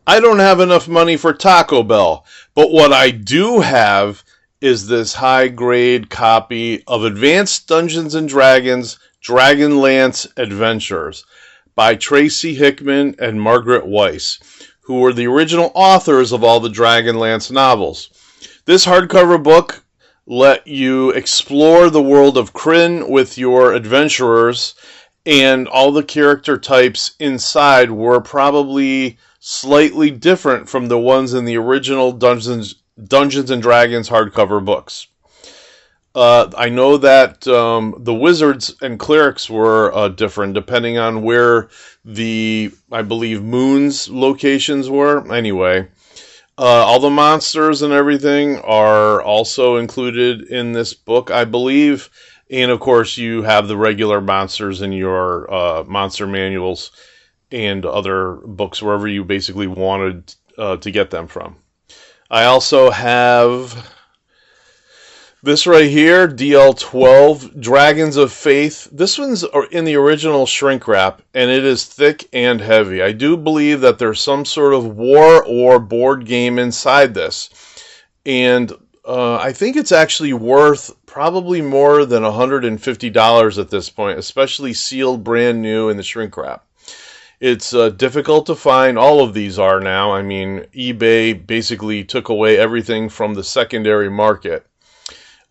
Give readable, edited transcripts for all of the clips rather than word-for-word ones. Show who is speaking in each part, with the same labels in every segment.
Speaker 1: I don't have enough money for Taco Bell, but what I do have is this high grade copy of Advanced Dungeons and Dragons Dragonlance Adventures by Tracy Hickman and Margaret Weiss, who were the original authors of all the Dragonlance novels. This hardcover book let you explore the world of Kryn with your adventurers, and all the character types inside were probably slightly different from the ones in the original Dungeons and Dragons hardcover books. I know that the wizards and clerics were different depending on where I believe, moon's locations were. Anyway, all the monsters and everything are also included in this book, I believe. And of course, you have the regular monsters in your monster manuals and other books wherever you basically wanted to get them from. I also have this right here, DL12, Dragons of Faith. This one's in the original shrink wrap, and it is thick and heavy. I do believe that there's some sort of war or board game inside this. And I think it's actually worth probably more than $150 at this point, especially sealed brand new in the shrink wrap. It's difficult to find. All of these are now. I mean, eBay basically took away everything from the secondary market.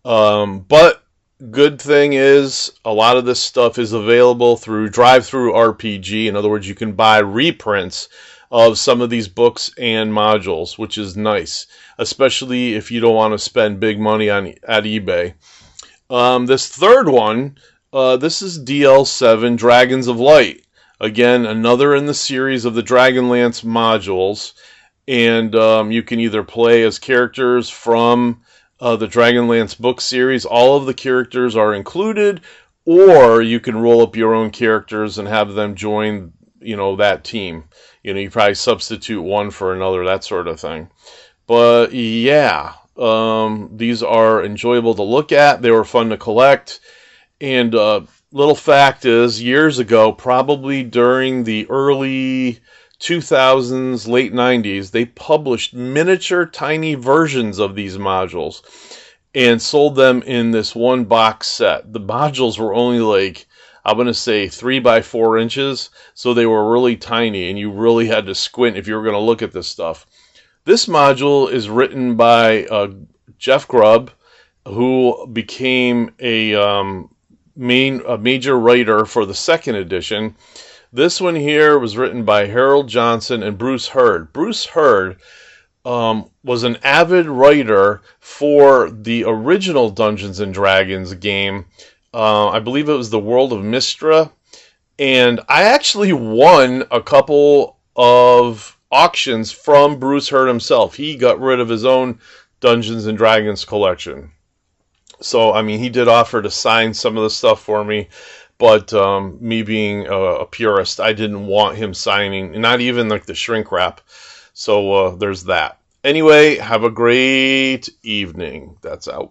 Speaker 1: But good thing is a lot of this stuff is available through Drive-Thru RPG. In other words, you can buy reprints of some of these books and modules, which is nice, especially if you don't want to spend big money at eBay. This third one, this is DL7, Dragons of Light. Again, another in the series of the Dragonlance modules, and you can either play as characters from the Dragonlance book series. All of the characters are included, or you can roll up your own characters and have them join, that team. You probably substitute one for another, that sort of thing. But yeah, these are enjoyable to look at. They were fun to collect. And little fact is, years ago, probably during the early 2000s, late 90s, they published miniature tiny versions of these modules and sold them in this one box set. The modules were only like, I'm going to say 3 by 4 inches, so they were really tiny, and you really had to squint if you were going to look at this stuff. This module is written by Jeff Grubb, who became a major writer for the second edition. This one here was written by Harold Johnson and Bruce Hurd. Bruce Hurd was an avid writer for the original Dungeons and Dragons game. I believe it was the World of Mystra. And I actually won a couple of auctions from Bruce Hurd himself. He got rid of his own Dungeons and Dragons collection. So, I mean, he did offer to sign some of the stuff for me, but me being a purist, I didn't want him signing, not even like the shrink wrap. So there's that. Anyway, have a great evening. That's out.